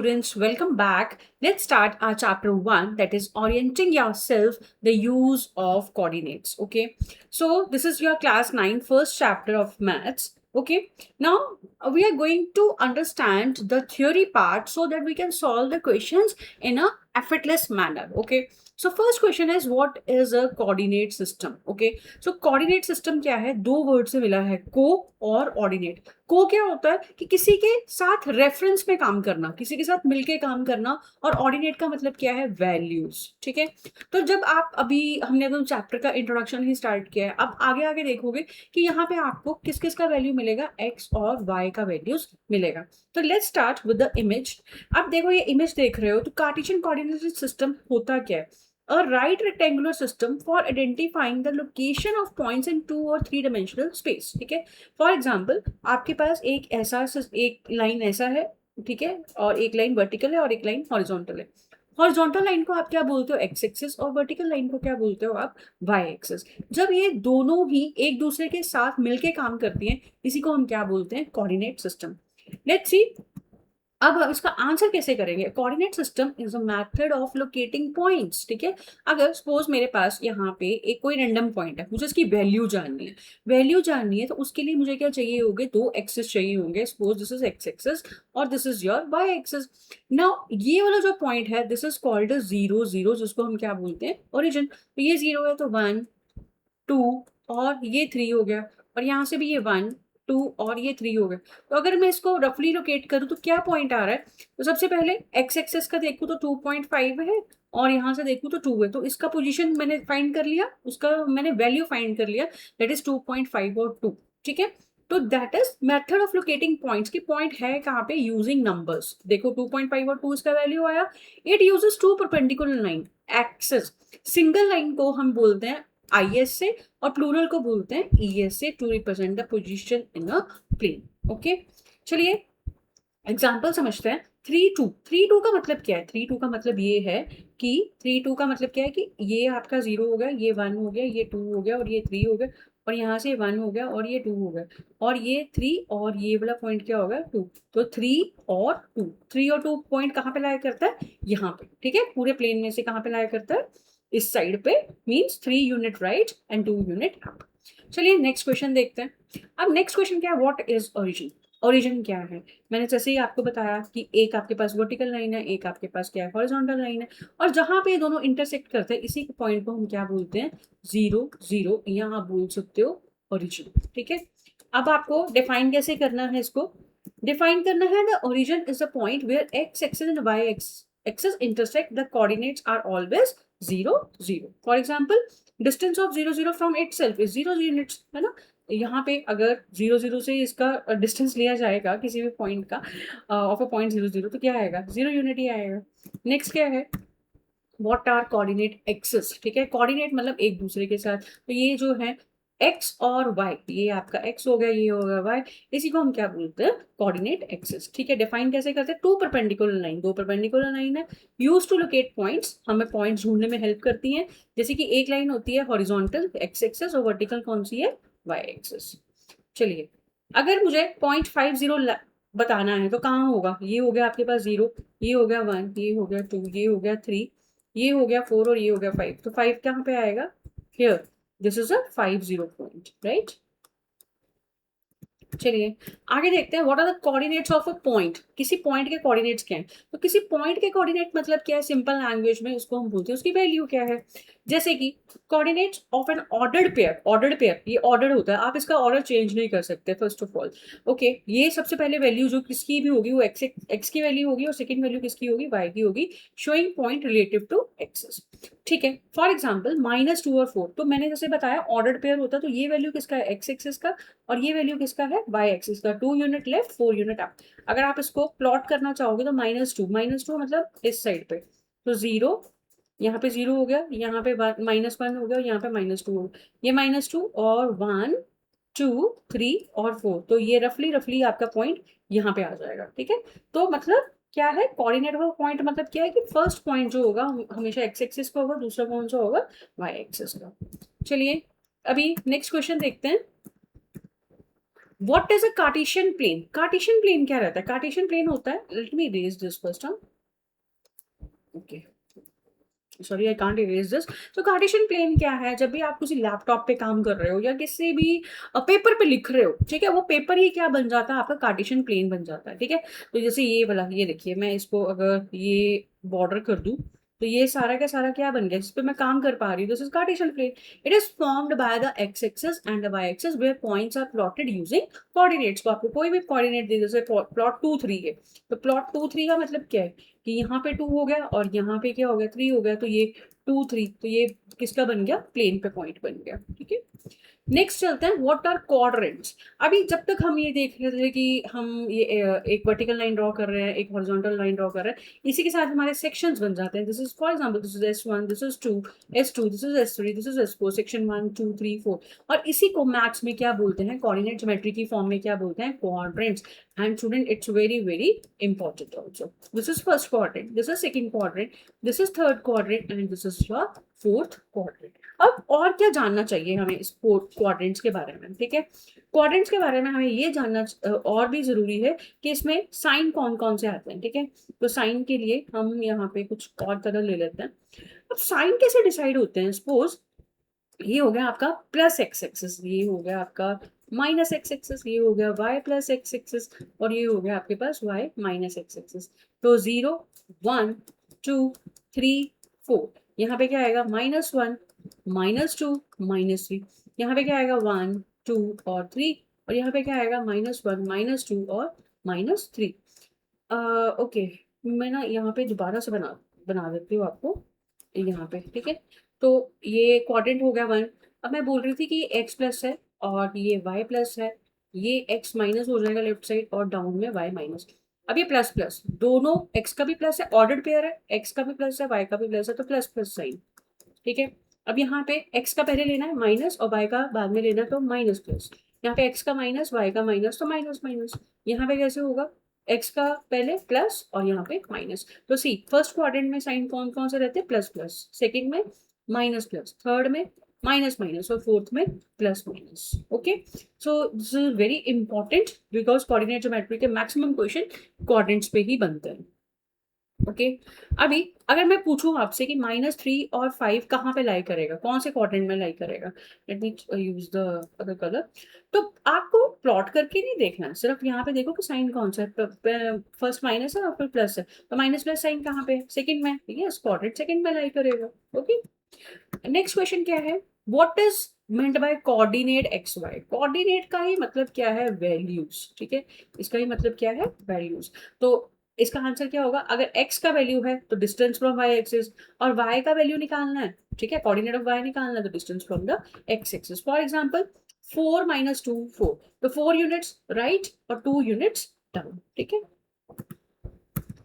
Students, welcome back. Let's start our chapter 1, that is orienting yourself, the use of coordinates. Okay, so this is your class 9 first chapter of maths. Okay, now we are going to understand the theory part so that we can solve the questions in a effortless manner. Okay, so first question is, what is a coordinate system? Okay, so coordinate system क्या है? दो word से मिला है, को और ordinate. को क्या होता है कि किसी के साथ रेफरेंस में काम करना, किसी के साथ मिलके काम करना, और ऑर्डिनेट का मतलब क्या है? वैल्यूज। ठीक है, तो जब आप अभी हमने तो चैप्टर का इंट्रोडक्शन ही स्टार्ट किया है, अब आगे आगे देखोगे कि यहाँ पे आपको किस किस का वैल्यू मिलेगा, एक्स और वाई का वैल्यूज मिलेगा। तो let's start with the image. अब देखो ये इमेज देख रहे हो, तो कार्टेशियन कोऑर्डिनेट सिस्टम होता क्या है? A right rectangular system for identifying the location of points in 2 or 3 dimensional space। ठीक है, फॉर एग्जाम्पल आपके पास एक लाइन ऐसा है, ठीक है, और एक लाइन वर्टिकल है और एक लाइन हॉरिजॉन्टल है। हॉरिजॉन्टल लाइन को आप क्या बोलते हो? एक्स एक्सिस, और वर्टिकल लाइन को क्या बोलते हो आप? Y axis. जब ये दोनों ही एक दूसरे के साथ मिलके काम करती हैं, इसी को हम क्या बोलते हैं? Coordinate system. लेट्स सी, अब हम इसका आंसर कैसे करेंगे? Coordinate system is a method of locating points. ठीक है, अगर सपोज मेरे पास यहाँ पे एक कोई रैंडम पॉइंट है, मुझे इसकी वैल्यू जाननी है। वैल्यू जाननी है तो उसके लिए मुझे क्या चाहिए होंगे? दो एक्सिस चाहिए होंगे। Suppose this is X axis और this is your Y axis. Now ये वाला जो पॉइंट है, this is called zero zero, जिसको हम क्या बोलते हैं? ओरिजिन। तो ये जीरो है तो वन, टू, और ये थ्री हो गया, और यहाँ से भी ये वन, टू, और ये थ्री हो गया। तो अगर मैं इसको रफली लोकेट करूँ तो क्या पॉइंट आ रहा है? तो सबसे पहले एक्स एक्सेस का देखूँ तो 2.5 है, और यहाँ से देखूँ तो 2 है। तो इसका पोजीशन मैंने फाइंड कर लिया, उसका मैंने वैल्यू फाइंड कर लिया, दैट इज 2.5 और 2। ठीक है, तो that is method of locating points. की पॉइंट है कहाँ पे? Using numbers. देखो 2.5 और 2 इसका वैल्यू आया। It uses two perpendicular line axes. Single line को हम बोलते हैं आई एस से, और प्लूरल को बोलते हैं ई एस से, to represent the position in a plane. Okay, चलिए एग्जाम्पल समझते हैं। थ्री टू, थ्री टू का मतलब क्या है? थ्री टू का मतलब ये है कि थ्री टू का मतलब क्या है कि ये आपका जीरो हो गया, ये वन हो गया, ये टू हो गया, और ये थ्री हो गया, और यहाँ से वन हो गया, और ये टू हो गया, और ये थ्री, और ये वाला पॉइंट क्या होगा? टू। तो थ्री और टू, थ्री और टू पॉइंट कहाँ पे लाया करता है? यहाँ पे। ठीक है, पूरे प्लेन में से कहाँ पे लाया करता है? इस साइड पे। Means 3 unit right and 2 unit up. चलिए नेक्स्ट क्वेश्चन देखते हैं। अब नेक्स्ट क्वेश्चन क्या है? What is origin? ओरिजिन क्या है? मैंने जैसे ही आपको बताया कि एक आपके पास वर्टिकल लाइन है, एक आपके पास क्या है? हॉरिजॉन्टल लाइन है, और जहां पे ये दोनों इंटरसेक्ट करते हैं, इसी पॉइंट को हम क्या बोलते हैं? जीरो जीरो, यहाँ आप बोल सकते हो ओरिजिन। ठीक है, अब आपको डिफाइन कैसे करना है? इसको डिफाइन करना है, the origin is a point where x axis and y axis intersect, the coordinates are always 0 0। For example, distance of 0 0 from itself is 0 units, है ना? यहाँ पे अगर 0 0 से इसका डिस्टेंस लिया जाएगा किसी भी पॉइंट का, ऑफ अ पॉइंट 0 0, तो क्या आएगा? 0 यूनिट ही आएगा। नेक्स्ट क्या है? What are coordinate axis? ठीक है, कोऑर्डिनेट मतलब एक दूसरे के साथ। तो ये जो है एक्स और वाई, ये आपका एक्स हो गया, ये हो गया वाई, इसी को हम क्या बोलते हैं? Coordinate axis. ठीक है, डिफाइन कैसे करते हैं? टू परपेंडिकुलर लाइन, दो परपेंडिकुलर लाइन है, यूज टू लोकेट पॉइंट्स, हमें पॉइंट्स ढूंढने में हेल्प करती हैं। जैसे कि एक लाइन होती है हॉरिजॉन्टल एक्स एक्सिस, और वर्टिकल कौन सी है? Y axis. चलिए, अगर मुझे 0.50 बताना है तो कहाँ होगा? ये हो गया आपके पास जीरो, ये हो गया वन, ये हो गया टू, ये हो गया थ्री, ये हो गया फोर, और ये हो गया फाइव। तो फाइव कहाँ पे आएगा? Here, this is a 50 point, right? चलिए आगे देखते हैं, what are the coordinates of a point? किसी पॉइंट के कोऑर्डिनेट्स क्या है? तो किसी पॉइंट के कोऑर्डिनेट मतलब क्या है? सिंपल लैंग्वेज में उसको हम बोलते हैं, उसकी वैल्यू क्या है? जैसे कि coordinates of N ordered pair. Ordered pair ये ऑर्डर होता है, आप इसका ऑर्डर चेंज नहीं कर सकते फर्स्ट ऑफ ऑल। ओके, ये सबसे पहले वैल्यू जो किसकी भी होगी, वो एक्स एक्स की वैल्यू होगी, और सेकंड वैल्यू किसकी होगी? वाई की होगी, showing point relative to axes. ठीक है, फॉर एग्जाम्पल -2 और 4, तो मैंने जैसे बताया ऑर्डर्ड पेयर होता है, तो ये वैल्यू किसका है? एक्स एक्सिस का, और ये वैल्यू किसका है? वाई एक्सिस का। 2 यूनिट लेफ्ट, 4 यूनिट अप। अगर आप इसको प्लॉट करना चाहोगे तो -2 मतलब इस साइड पे, तो जीरो, यहाँ पे जीरो हो गया, यहाँ पे -1 हो गया, यहाँ पे -2 हो गया, ये -2 और 1 2 3 और 4, तो ये रफली रफली आपका पॉइंट यहाँ पे आ जाएगा। ठीक है, तो मतलब क्या है? कोऑर्डिनेट ऑफ पॉइंट मतलब क्या है कि फर्स्ट पॉइंट जो होगा हमेशा एक्स एक्सिस का होगा, दूसरा कौन सा होगा? वाई एक्सिस का। चलिए अभी नेक्स्ट क्वेश्चन देखते हैं। What is a Cartesian plane? Cartesian plane क्या रहता है? कार्टेशियन प्लेन होता है, let me erase this first, okay, sorry I can't erase this. तो कार्टेशियन प्लेन क्या है? जब भी आप किसी लैपटॉप पे काम कर रहे हो या किसी भी पेपर पे लिख रहे हो, ठीक है, वो पेपर ही क्या बन जाता है? आपका कार्टेशियन प्लेन बन जाता है, ठीक है। तो जैसे ये वाला, ये देखिए, मैं इसको अगर ये बॉर्डर कर दूं, तो ये सारा का सारा क्या बन गया जिस पे मैं काम कर पा रही हूँ? This is Cartesian plane. It is formed by the x axis and the y axis where points are plotted using coordinates. को आपको कोई भी कोऑर्डिनेट दे, जैसे प्लॉट 2 3 है, तो प्लॉट 2 3 का मतलब क्या है कि यहाँ पे 2 हो गया और यहाँ पे क्या हो गया, 3 हो गया, तो ये 2 3, तो ये किसका बन गया? प्लेन पे पॉइंट बन गया, ठीक है। नेक्स्ट चलते हैं, व्हाट आर क्वाड्रेंट्स। अभी जब तक हम ये देख रहे थे कि हम ये एक वर्टिकल लाइन ड्रॉ कर रहे हैं, एक हॉरिजॉन्टल लाइन ड्रॉ कर रहे हैं, इसी के साथ हमारे सेक्शंस बन जाते हैं। This is for example, this is S1, this is 2 S2, this is S3, this is S4, section 1 2 3 4। और इसी को मैथ्स में क्या बोलते हैं? कोऑर्डिनेट ज्योमेट्री की फॉर्म में क्या बोलते हैं? Quadrants. And student, it's very very important also. This is first quadrant, this is second quadrant, this is third quadrant and this is your fourth quadrant. अब और क्या जानना चाहिए हमें इस क्वाड्रेंट्स के बारे में, ठीक है। क्वाड्रेंट्स के बारे में हमें ये जानना और भी जरूरी है कि इसमें साइन कौन कौन से आते हैं, ठीक है। तो साइन के लिए हम यहाँ पे कुछ और तरह ले लेते हैं। अब साइन कैसे डिसाइड होते हैं? सपोज ये हो गया आपका प्लस एक्स एक्सिस, ये हो गया आपका माइनस एक्स एक्सिस, ये हो गया वाई प्लस एक्स एक्सिस, और ये हो गया आपके पास वाई माइनस एक्स एक्सिस। तो 0 1 2 3 4, यहाँ पे क्या आएगा? -1 -2 -3। यहाँ पे क्या आएगा? 1 2 और 3, और यहाँ पे क्या आएगा? -1 -2 और -3। ओके, मैं ना यहाँ पे दोबारा से बना बना देती हूँ आपको यहाँ पे, ठीक है। तो ये क्वाड्रेंट हो गया 1। अब मैं बोल रही थी कि ये एक्स प्लस है और ये वाई प्लस है, ये एक्स माइनस हो जाएगा लेफ्ट साइड और डाउन में वाई माइनस। अब ये प्लस प्लस, दोनों एक्स का भी प्लस है, ऑर्डर्ड पेयर है, एक्स का भी प्लस है वाई का भी प्लस है, तो प्लस प्लस साइन, ठीक है। अब यहाँ पे एक्स का पहले लेना है माइनस और वाई का बाद में लेना है, तो माइनस प्लस। यहाँ पे एक्स का माइनस वाई का माइनस, तो माइनस माइनस। यहाँ पे कैसे होगा? एक्स का पहले प्लस और यहाँ पे माइनस। तो सी, फर्स्ट क्वाड्रेंट में साइन कौन कौन से रहते हैं? प्लस प्लस, सेकंड में माइनस प्लस, थर्ड में माइनस माइनस, और फोर्थ में plus minus. Okay, so this is very important because coordinate geometry के मैक्सिमम क्वेश्चन क्वाड्रेंट्स पे ही बनते हैं। ओके, अभी अगर मैं पूछूं आपसे कि -3 और 5 कहाँ पे लाई करेगा, कौन से क्वाड्रेंट में लाई करेगा, let me use the other colour. तो आपको प्लॉट करके नहीं देखना है, सिर्फ यहाँ पे देखो कि साइन कौन सा है। फर्स्ट माइनस है और फिर प्लस है, तो माइनस प्लस साइन कहाँ पे है? सेकंड में, ठीक है, क्वाड्रेंट सेकंड में लाई करेगा। ओके, नेक्स्ट क्वेश्चन क्या है? What is meant by coordinate x y? Coordinate का ही मतलब क्या है? वैल्यूज, ठीक है, इसका ही मतलब क्या है? वैल्यूज। तो इसका आंसर क्या होगा? अगर x का वैल्यू है तो डिस्टेंस फ्रॉम y एक्सिस, और y का वैल्यू निकालना है, ठीक है, कोऑर्डिनेट ऑफ y निकालना है, तो distance from the x axis. For example 4 - 2 4, तो 4 यूनिट्स राइट और 2 यूनिट्स डाउन, ठीक है।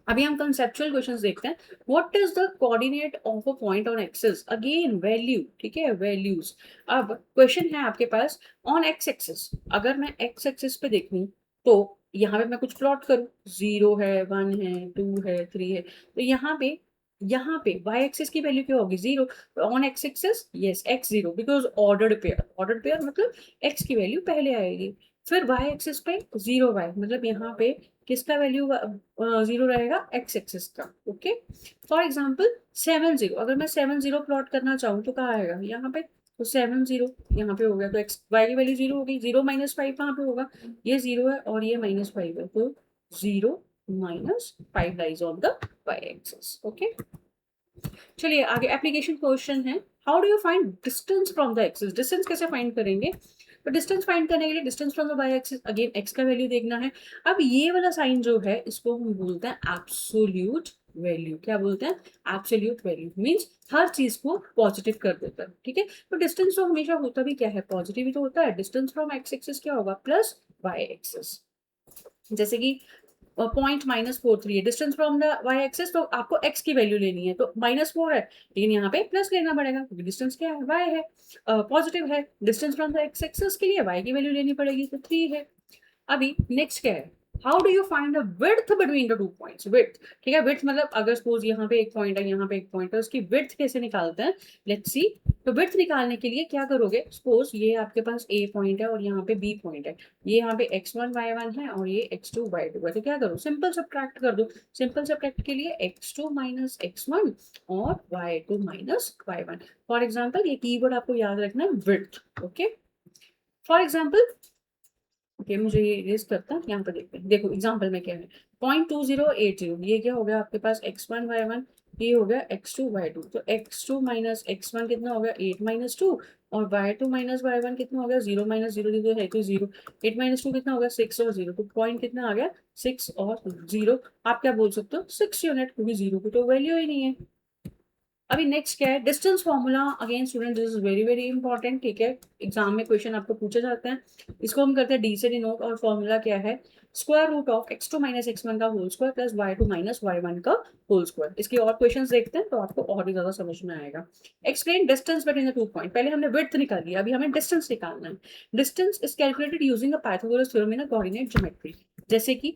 अभी हम कंसेप्चुअल क्वेश्चंस देखते हैं। What is the coordinate of a point on axis? Again value, ठीक है, वैल्यूज। अब क्वेश्चन है आपके पास ऑन एक्स एक्सिस। अगर मैं एक्स एक्सिस पे देखूं तो यहाँ पे मैं कुछ प्लॉट करूं, 0 है, 1 है, 2 है, 3 है, तो यहाँ पे y एक्सिस की वैल्यू क्या होगी? 0। On x axis, yes, x 0, because ordered pair मतलब x की वैल्यू पहले आएगी। फिर y एक्सिस पे 0 y, मतलब यहाँ पे किसका वैल्यू 0 रहेगा? एक्स एक्सिस का। ओके, फॉर एग्जाम्पल 7 0, अगर मैं 7 0 प्लॉट करना चाहूँ तो कहाँ आएगा? यहाँ पे। तो 7 0 यहाँ पे हो गया, तो एक्स वाई की वैल्यू 0 होगी। 0 - 5 कहाँ पे होगा? ये 0 है और ये -5 है, तो 0 - 5 lies on the y axis. Okay, चलिए आगे एप्लीकेशन क्वेश्चन है। How do you find distance from the axis? Distance कैसे फाइंड करेंगे? तो डिस्टेंस फाइंड करने के लिए distance from the y axis, again x का वैल्यू देखना है। अब ये वाला साइन जो है इसको हम बोलते हैं एब्सोल्यूट वैल्यू। क्या बोलते हैं? एब्सोल्यूट वैल्यू मींस हर चीज को पॉजिटिव कर देता है, ठीक है। तो डिस्टेंस तो हमेशा होता भी क्या है? पॉजिटिव ही तो होता है। डिस्टेंस फ्रॉम एक्स एक्सिस क्या होगा? Plus y axis. जैसे कि पॉइंट -4 3 है, distance from the y axis, तो आपको एक्स की वैल्यू लेनी है, तो -4 है, लेकिन यहाँ पे प्लस लेना पड़ेगा क्योंकि डिस्टेंस क्या है? वाई है, पॉजिटिव है। Distance from the x axis के लिए वाई की वैल्यू लेनी पड़ेगी, तो 3 है। अभी नेक्स्ट क्या है? How do you find the width between the two points? Width, ठीक है, विड्थ मतलब अगर सपोज यहाँ पे एक पॉइंट है, यहाँ पे एक पॉइंट है, उसकी विड्थ कैसे निकालते हैं, लेट्स सी। तो विड्थ निकालने के लिए क्या करोगे, सपोज ये आपके पास ए पॉइंट है और यहाँ पे बी पॉइंट है, ये यहाँ पे x1 y1 है और ये x2 y2 है, तो क्या करो, सिंपल सब्ट्रैक्ट कर दो। सिंपल सब्ट्रैक्ट के लिए x2 माइनस x1 और y2 minus y1। For example ये कीवर्ड आपको याद रखना है, width. Okay, for example, okay मुझे ये रेस करता है, यहाँ पर देखते हैं, देखो एग्जाम्पल में क्या है, 0.2080, ये क्या हो गया आपके पास x1 y1, ये हो गया x2 y2, तो x2 माइनस x1 कितना हो गया 8 माइनस 2, और y2 माइनस y1 कितना हो गया 0 माइनस 0, जीरो है तो 0, 8 माइनस 2 कितना हो गया 6 और 0, तो पॉइंट कितना आ गया 6 और 0। आप क्या बोल सकते हो 6 यूनिट, क्योंकि 0 की तो वैल्यू ही नहीं है। अभी नेक्स्ट क्या है, distance formula. Again student this is very very important, ठीक है, एग्जाम में क्वेश्चन आपको पूछे जाते हैं। इसको हम करते हैं डी से डिनोट, और फॉर्मूला क्या है, square root of x2 minus x1 का whole square plus y2 minus y1 का होल स्क्वायर। इसके और क्वेश्चंस देखते हैं तो आपको और भी ज्यादा समझ में आएगा। Explain distance between the two point. पहले हमने विड्थ निकाल लिया, अभी हमें डिस्टेंस निकालना है। Distance is calculated using a Pythagoras theorem in a coordinate geometry. जैसे कि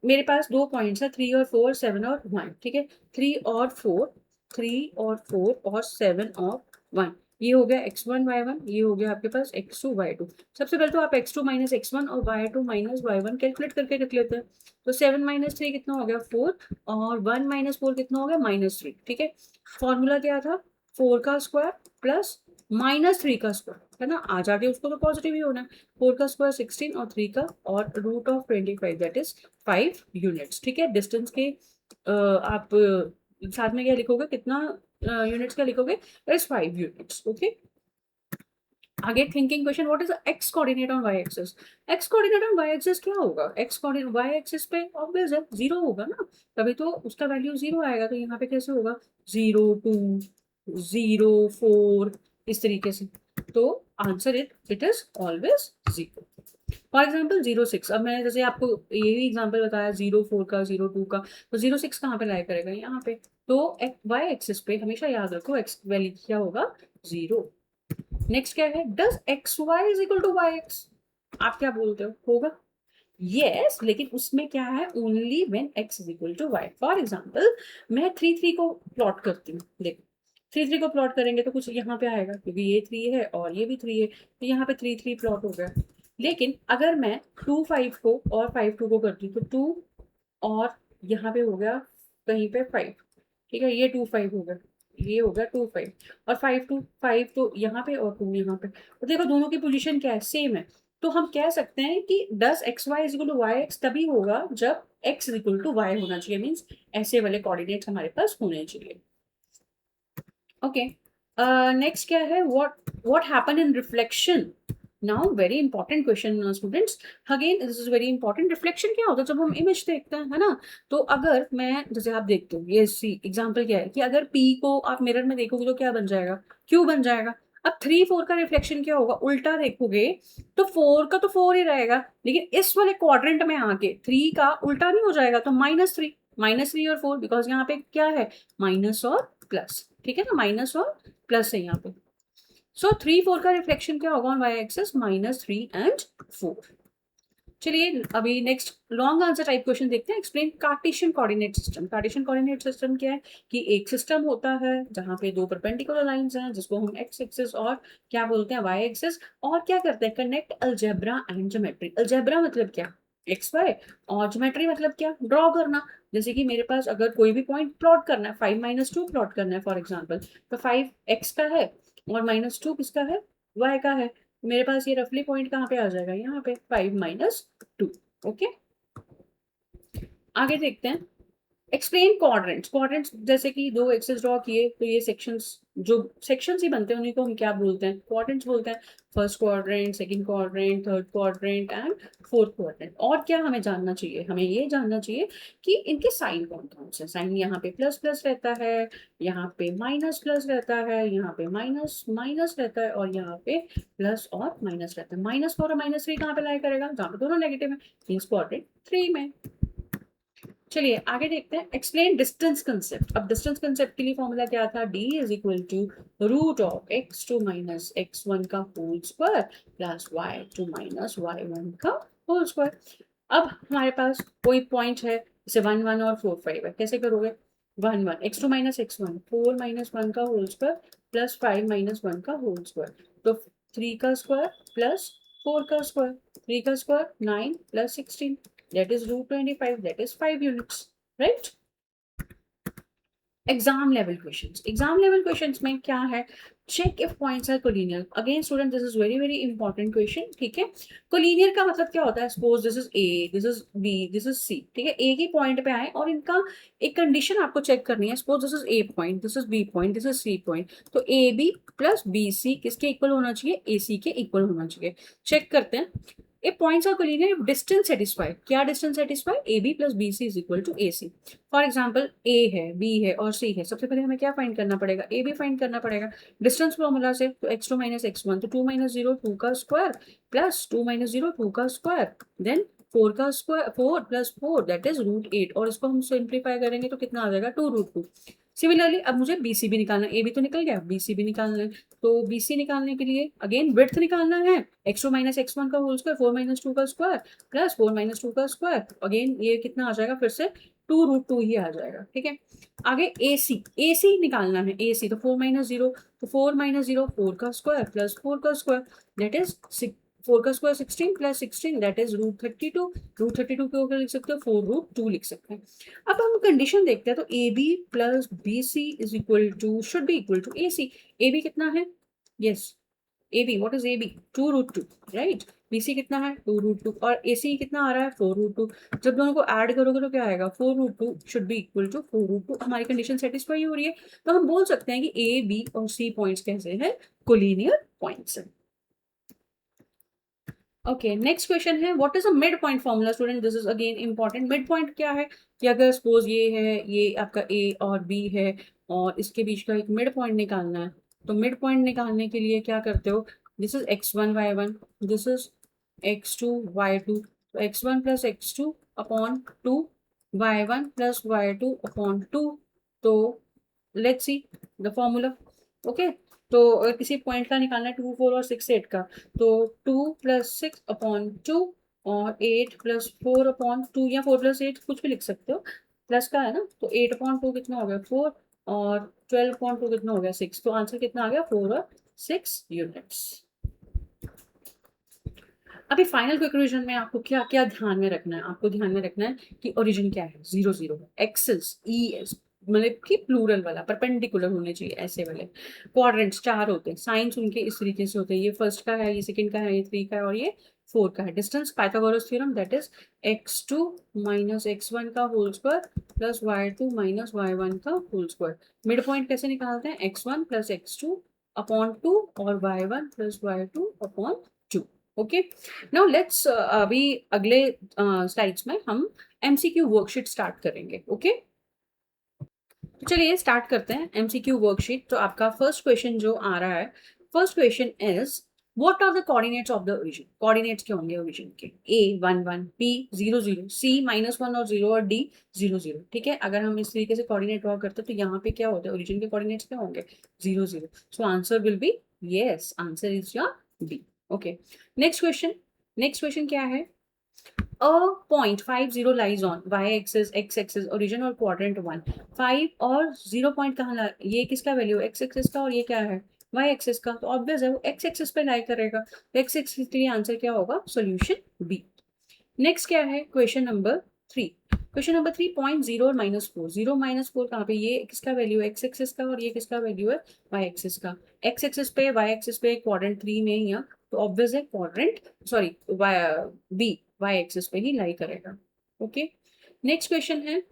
मेरे पास दो पॉइंट्स है, 3 और 4, 7 और 1, ठीक है, 3 और 4, 3 और 4 और 7 और 1, ये हो गया x1 y1, ये हो गया आपके पास x2 y2। सबसे पहले तो आप x2 माइनस x1 और y2 माइनस y1 कैलकुलेट करके रख लेते हैं। तो 7 माइनस 3 कितना हो गया 4, और 1 माइनस 4 कितना हो गया -3, ठीक है। फॉर्मूला क्या था, 4 का स्क्वायर प्लस -3 का स्क्वायर, है ना, आ जाके उसको तो पॉजिटिव ही होना है। 4 का स्क्वायर 16 और 3 का, और root of 25 that is 5 units, ठीक है। डिस्टेंस के आप साथ में क्या लिखोगे, कितना यूनिट्स का लिखोगे, इज 5 यूनिट्स। ओके, आगे thinking question, what is the x coordinate on y axis. X coordinate on y axis क्या होगा, एक्स कोऑर्डिनेट वाई एक्सिस पे ऑब्वियस है जीरो होगा ना, तभी तो उसका वैल्यू जीरो आएगा। तो यहाँ पे कैसे होगा 0 2 0 4, इस तरीके से। तो answer it is always zero. For example 0 6, अब मैंने जैसे आपको ये भी एग्जाम्पल बताया 0 4 का 0 2 का, तो 0 6 कहाँ पे लाई करेगा, यहाँ पे। तो वाई एक्सिस पे हमेशा याद रखो एक्स वैल्यू क्या होगा, जीरो। नेक्स्ट क्या है, does x Y is equal to Y x, आप क्या बोलते हो, होगा यस, लेकिन उसमें क्या है, only when x is equal to y. For example मैं 3 3 को प्लॉट करती हूँ, देखो 3 3 को प्लॉट करेंगे तो कुछ यहाँ पे आएगा, क्योंकि ये 3 है और ये भी 3 है, तो यहाँ पे 3 3 प्लॉट हो गया। लेकिन अगर मैं 2 5 को और 5 2 को करती हूँ, तो 2 और यहाँ पे हो गया कहीं पे 5, ठीक है, ये 2 5 हो गया, ये हो गया 2 5, और 5 2 5 तो यहाँ पे और 2 यहाँ पे, तो देखो दोनों की पोजीशन क्या है, सेम है। तो हम कह सकते हैं कि does X Y is equal to Y X तभी होगा जब X is equal to Y होना चाहिए, मीन्स ऐसे वाले कोऑर्डिनेट्स हमारे पास होने चाहिए। ओके, नेक्स्ट क्या है, what happen in reflection. Now very important question students, again this is very important. Reflection क्या होता है, जब हम इमेज देखते हैं, है ना, तो अगर मैं जैसे आप देखते हो, ये सी एग्जांपल क्या है कि अगर P को आप मिरर में देखोगे तो क्या बन जाएगा, Q बन जाएगा। अब 3 4 का रिफ्लेक्शन क्या होगा, उल्टा देखोगे तो 4 का तो 4 ही रहेगा, लेकिन इस वाले क्वाड्रेंट में आके 3 का उल्टा नहीं हो जाएगा, तो -3 और 4, बिकॉज यहाँ पे क्या है, माइनस और प्लस, ठीक है ना, माइनस और प्लस है यहाँ पे। सो 3 4 का रिफ्लेक्शन क्या होगा ऑन वाई एक्सिस, -3 एंड 4। चलिए अभी next long answer type question देखते हैं। Explain Cartesian coordinate system. Cartesian coordinate system क्या है कि एक सिस्टम होता है जहाँ पे दो परपेंडिकुलर लाइंस हैं, जिसको हम एक्स एक्सिस और क्या बोलते हैं वाई एक्सिस, और क्या करते हैं, connect algebra and geometry. Algebra मतलब क्या, एक्स वाई, और ज्योमेट्री मतलब क्या, ड्रॉ करना। जैसे कि मेरे पास अगर कोई भी पॉइंट प्लॉट करना है, 5 2 प्लॉट करना है फॉर एग्जाम्पल, तो 5 एक्स का है और -2 किसका है, वाई का है। मेरे पास ये रफली पॉइंट कहाँ पे आ जाएगा, यहाँ पे 5 - 2। ओके, आगे देखते हैं। Explain quadrants. क्वाड्रेंट्स जैसे कि दो एक्सेस ड्रॉ किए तो ये सेक्शंस, जो सेक्शंस ही बनते हैं उन्हीं को हम क्या बोलते हैं, क्वाड्रेंट्स बोलते हैं। First quadrant, second quadrant, third quadrant and fourth quadrant. और क्या हमें जानना चाहिए, हमें ये जानना चाहिए कि इनके साइन कौन कौन से, साइन यहाँ पे प्लस प्लस रहता है, यहाँ पे माइनस प्लस रहता है, यहाँ पे माइनस माइनस रहता है, और यहाँ पे प्लस और माइनस रहता है। -4 और -3 कहाँ पे लाई करेगा, जहाँ पे दोनों नेगेटिव है, मीन्स क्वाड्रेंट 3 में। चलिए आगे देखते हैं। Explain distance concept. अब डिस्टेंस कंसेप्ट के लिए फॉर्मूला क्या था, d is equal to root of x2 minus x1 का whole square plus y2 minus y1 का होल स्क्वायर। अब हमारे पास कोई पॉइंट है, जैसे 1 1 और 4 5 है, कैसे करोगे? 1 1 x2 माइनस x1, 4 माइनस 1 का होल स्क्वायर प्लस 5 माइनस 1 का होल स्क्वायर, तो 3 का स्क्वायर प्लस 4 का स्क्वायर, 3 का square 9 plus 16, that is root 25, that is 5 units, right? Exam level questions में क्या है? Check if points are collinear. Again student, this is very very important question, ठीक है? कोलिनियर का मतलब क्या होता है? Suppose this is A, this is B, this is C, ठीक है? एक ही पॉइंट पे आए और इनका एक कंडीशन आपको चेक करनी है। Suppose this is A point, this is B point, this is C point, तो A B plus B C किसके इक्वल होना चाहिए? ए सी के इक्वल होना चाहिए। चेक करते हैं। If points are collinear, if distance satisfy, क्या distance satisfy? AB plus BC is equal to AC. For example A है, B है और C है, सबसे पहले हमें क्या फाइंड करना पड़ेगा? AB फाइंड करना पड़ेगा डिस्टेंस फॉर्मूला से। तो x2 माइनस x1, तो 2 माइनस 0 2 का स्क्वायर प्लस 2 माइनस 0 2 का स्क्वायर, देन 4 का square, 4 plus 4 that is root 8, और इसको हम सिंप्लीफाई करेंगे तो कितना आ जाएगा? 2 रूट 2। सिमिलरली अब मुझे BC भी निकालना है, A भी तो निकल गया, BC भी निकालना है। तो BC निकालने के लिए अगेन विड्थ निकालना है, x2 माइनस x1 का होल स्क्वायर, 4 माइनस 2 का स्क्वायर प्लस 4 माइनस 2 का स्क्वायर, अगेन ये कितना आ जाएगा? फिर से 2 रूट 2 ही आ जाएगा, ठीक है? आगे AC निकालना है, AC तो 4 माइनस 0, तो 4 माइनस 0 4 का स्क्वायर प्लस 4 का स्क्वायर, दैट इज 4 का square 16 plus 16, that is root 32। Root 32 को क्या लिख सकते हो? 4 रूट 2 लिख सकते हैं। अब हम कंडीशन देखते हैं, तो AB plus BC is equal to, should be equal to AC। AB कितना है? Yes, AB, what is AB? 2 root 2, right? BC कितना है? 2 रूट 2, और AC कितना आ रहा है? 4 रूट 2। जब दोनों को ऐड करोगे तो क्या आएगा? 4 root 2 should be equal to 4 root 2। हमारी कंडीशन सेटिस्फाई हो रही है, तो हम बोल सकते हैं कि A, B और C पॉइंट्स कैसे हैं? कोलिनियर पॉइंट्स हैं। ओके, नेक्स्ट क्वेश्चन है, what is a mid point formula? Student, this is again important. Mid point क्या है? कि अगर सपोज ये है, ये आपका A और B है, और इसके बीच का एक मिड पॉइंट निकालना है, तो मिड पॉइंट निकालने के लिए क्या करते हो? This is x1 y1, this is x2 y2, तो x1 plus x2 upon 2, y1 plus y2 upon 2, तो let's see the formula. Okay, तो किसी पॉइंट का निकालना है, 2 4 और 6 8 का, तो 2 प्लस 6 अपॉन 2 और 8 प्लस 4 अपॉन 2, या 4 प्लस 8 कुछ भी लिख सकते हो, प्लस का है ना, तो 8 अपॉन 2 कितना हो गया? 4, और 12 अपॉन 2 कितना हो गया? 6, तो आंसर कितना आ गया? 4 और 6 यूनिट्स। अभी फाइनल कंक्लूजन में आपको क्या क्या ध्यान में रखना है? आपको ध्यान में रखना है कि ओरिजिन क्या है? 0 0 है, एक्सिस ES मतलब कि प्लूरल वाला, परपेंडिकुलर होने चाहिए ऐसे वाले। क्वाड्रेंट्स 4 होते हैं, साइंस उनके इस तरीके से होते हैं, ये फर्स्ट का है, ये सेकंड का है, ये 3 का है और ये 4 का है। Distance Pythagoras theorem, that is x2 minus x1 का whole square plus y2 minus y1 का होल स्क्वायर। मिड पॉइंट कैसे निकालते हैं? x1 प्लस x2 अपॉन 2 और y1 plus y2 upon 2। Okay, now let's अभी अगले स्लाइड्स में हम MCQ वर्कशीट स्टार्ट करेंगे। ओके, तो चलिए स्टार्ट करते हैं MCQ वर्कशीट। तो आपका फर्स्ट क्वेश्चन जो आ रहा है, first question is what are the coordinates of the origin? Coordinates क्या होंगे ओरिजिन के? A 1 1, B 0 0, C -1 और 0 और D 0 0, ठीक है? अगर हम इस तरीके से कोऑर्डिनेट ड्रॉ करते हैं तो यहाँ पे क्या होता है? ओरिजिन के कोऑर्डिनेट्स क्या होंगे? 0 0, so answer will be yes, answer is your B। Okay, next question क्या है? A point 5 0 lies on y axis, x axis, origin और quadrant 1। 5 और 0 पॉइंट कहाँ ला, ये किसका वैल्यू? x एक्सिस का, और ये क्या है? y एक्सिस का, तो ऑब्वियस है वो x एक्सिस पे लाई करेगा, तो x एक्सिस के लिए आंसर क्या होगा? Solution B। नेक्स्ट क्या है? Question number 3। Question number 3, point 0 और -4, 0 -4 कहाँ पे? ये किसका वैल्यू है? x एक्सिस का, और ये किसका वैल्यू है? y एक्सिस का। x एक्सिस पे, y एक्सिस पे, क्वाड्रेंट 3 में ही है, तो ऑब्वियस है quadrant, sorry B y axis पे ही लाई करेगा। ओके, नेक्स्ट क्वेश्चन है,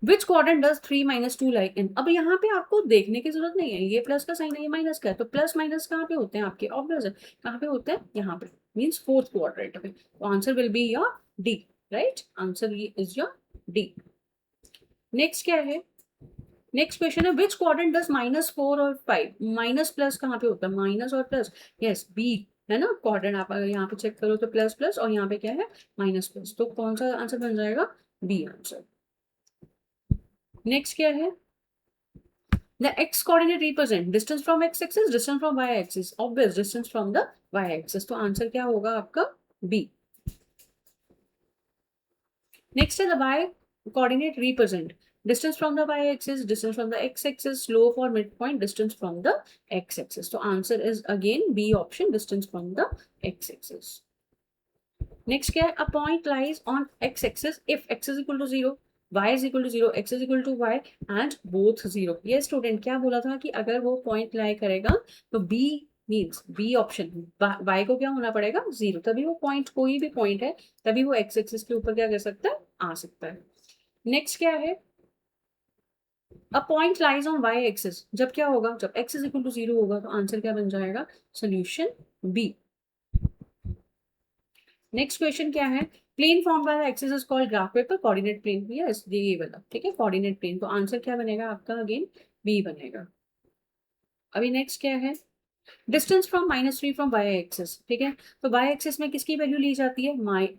विच क्वाड्रेंट डज 3 - 2 लाई इन? अब यहाँ पे आपको देखने की जरूरत नहीं है, ये प्लस का साइन है, ये माइनस का है, तो प्लस माइनस कहाँ पे होते हैं आपके? ऑब्वियस है, कहाँ पे होते हैं? यहाँ पे, मीन्स फोर्थ क्वाड्रेंट में, तो answer will be your D, right? Answer is your D। Next क्या है? नेक्स्ट क्वेश्चन है, विच क्वाड्रेंट डज -4 और 5? माइनस प्लस कहाँ पे होता है? माइनस और प्लस, यस B है ना क्वाड्रेंट। आप अगर यहाँ पे चेक करो तो प्लस प्लस, और यहाँ पे क्या है? माइनस प्लस, तो कौन सा आंसर बन जाएगा? B answer. नेक्स्ट क्या है? The x coordinate represent distance from x axis, distance from y axis, obvious distance from the y axis, तो आंसर क्या होगा आपका? B। Next is the y coordinate represent distance from the y-axis, distance from the x-axis, slope or midpoint, distance from the x-axis. So answer is again B option, distance from the x-axis. Next क्या है, a point lies on x-axis if x is equal to 0, y is equal to 0, x is equal to y and both 0. ये student क्या बोला था कि अगर वो point लाई करेगा तो B means B option, y को क्या होना पड़ेगा 0, तभी वो पॉइंट, कोई भी पॉइंट है तभी वो x एक्सिस के ऊपर क्या कर सकता है, आ सकता है. नेक्स्ट क्या है, a point lies on y axis, जब क्या होगा, जब x इज इक्वल टू 0 होगा तो आंसर क्या बन जाएगा, सोल्यूशन बी. नेक्स्ट क्वेश्चन क्या है, प्लेन फॉर्म वाला axis is called graph paper coordinate plane. Yes ये वाला, ठीक है, कोऑर्डिनेट प्लेन. तो आंसर क्या बनेगा आपका, अगेन बी बनेगा. अभी नेक्स्ट क्या है, distance from -3 from y axis, ठीक है. तो वाई एक्सिस में किसकी वैल्यू ली जाती है,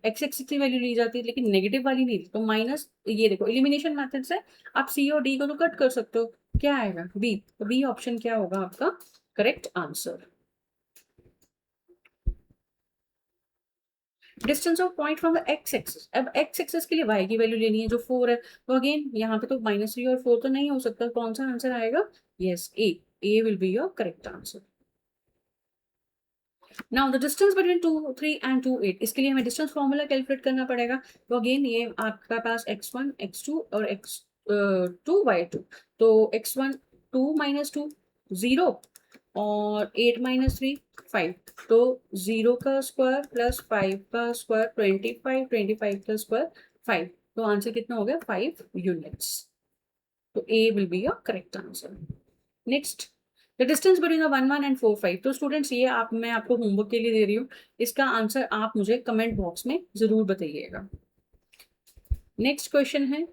एक्स एक्सिस की वैल्यू ली जाती है, लेकिन नेगेटिव वाली नहीं. तो माइनस, ये देखो एलिमिनेशन मेथड से आप सी और डी को तो कट कर सकते हो, क्या आएगा बी. तो बी ऑप्शन क्या होगा आपका correct answer. Distance of point from the x axis, अब एक्स एक्सिस के लिए वाई की वैल्यू लेनी है जो 4 है. तो अगेन यहाँ पे तो -3 और 4 तो नहीं हो सकता, कौन सा आंसर आएगा, yes A will be your correct answer. Now the distance between 2 3 and 2 8, इसके लिए हमें डिस्टेंस फॉर्मूला कैलकुलेट करना पड़ेगा. तो अगेन ये आपका पास x1 x2 और x2 y2. तो x1 2 - 2 0 और 8 - 3 5. तो 0 का स्क्वायर प्लस 5 का स्क्वायर 25, 25 का स्क्वायर 5. तो आंसर कितना हो गया, 5 यूनिट्स. तो A will be your correct answer. Next, the distance between 1 1 and 4 5. तो स्टूडेंट्स ये मैं आपको होमवर्क के लिए दे रही हूँ, इसका आंसर आप मुझे कमेंट बॉक्स में जरूर बताइएगा. नेक्स्ट क्वेश्चन है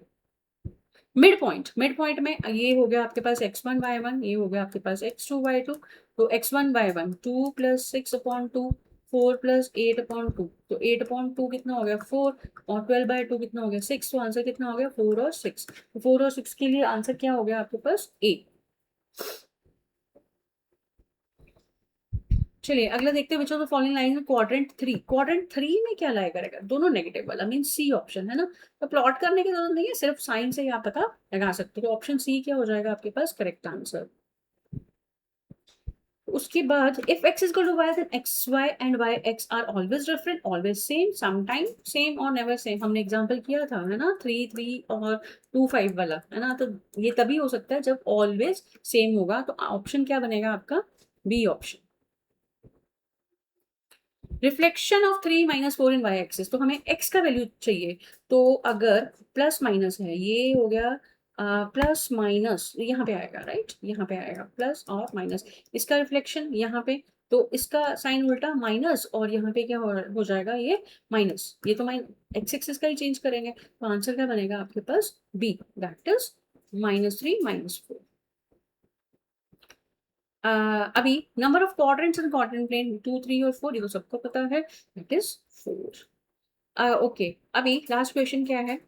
मिड पॉइंट. मिड पॉइंट में ये हो गया आपके पास x1 y1, ये हो गया आपके पास x2 y2. तो x1 y1 2 + 6/2, 4 + 8/2. तो 8/2 कितना हो गया 4 और 12/2 कितना हो गया 6. तो आंसर कितना हो गया 4 और 6. तो 4 और 6 के लिए आंसर क्या हो गया आपके पास ए. चलिए अगला देखते हैं, बच्चों, तो फॉलोइंग लाइन में क्वाड्रेंट 3. क्वाड्रेंट 3 में क्या लाया करेगा, दोनों नेगेटिव वाला मीन सी ऑप्शन है ना. तो प्लॉट करने की जरूरत नहीं है, सिर्फ साइन से ही आप पता लगा सकते हो. तो ऑप्शन सी क्या हो जाएगा आपके पास करेक्ट आंसर. उसके बाद if x is equal to y then xy and yx are always different, always same, sometime same और नेवर सेम. हमने एग्जांपल किया था है ना, 3 3 और 2 5 वाला है ना. तो ये तभी हो सकता है जब ऑलवेज सेम होगा. तो ऑप्शन क्या बनेगा आपका, B option. Reflection of 3 - 4 in y axis. तो हमें x का वैल्यू चाहिए. तो अगर प्लस माइनस है, ये हो गया प्लस माइनस यहाँ पे आएगा, राइट, यहाँ पे आएगा प्लस और माइनस. इसका रिफ्लेक्शन यहाँ पे, तो इसका साइन उल्टा माइनस और यहाँ पे क्या हो जाएगा ये माइनस. ये तो एक्स एक्सिस का ही चेंज करेंगे. तो आंसर क्या बनेगा आपके पास बी, दैट इज -3 - 4. अभी number of quadrants in quadrant plane 2 3 और 4, ये तो सबको पता है, दैट इज 4. ओके, अभी लास्ट क्वेश्चन क्या है,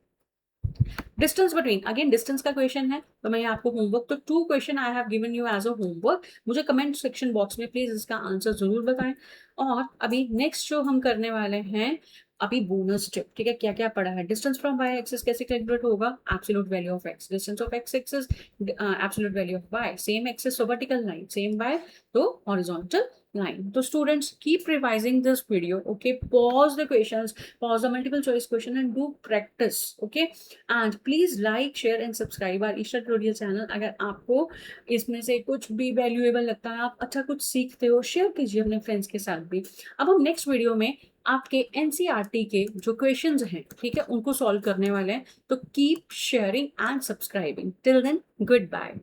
डिस्टेंस बिटवीन. अगेन डिस्टेंस का क्वेश्चन है, तो मैं आपको होमवर्क, तो 2 question I have given you as a homework. मुझे कमेंट सेक्शन बॉक्स में प्लीज इसका आंसर जरूर बताएं. और अभी नेक्स्ट जो हम करने वाले हैं, अभी बोनस टिप, ठीक है, क्या क्या पढ़ा है. डिस्टेंस फ्रॉम वाई एक्सिस कैसे कैलकुलेट होगा, absolute value of x, distance of x axis, absolute value of y, same axis तो वर्टिकल लाइन, सेम वाई तो horizontal line. So students, keep revising this video, okay, pause the questions, pause the multiple choice question and do practice, okay. And please like, share and subscribe our Isha Tutorial channel. अगर आपको इसमें से कुछ भी valuable लगता है, आप अच्छा कुछ सीखते हो, शेयर कीजिए अपने फ्रेंड्स के साथ भी. अब हम नेक्स्ट वीडियो में आपके एनसीईआरटी के जो क्वेश्चंस हैं, ठीक है, उनको सॉल्व करने वाले हैं. तो keep sharing and subscribing. Till then, good bye.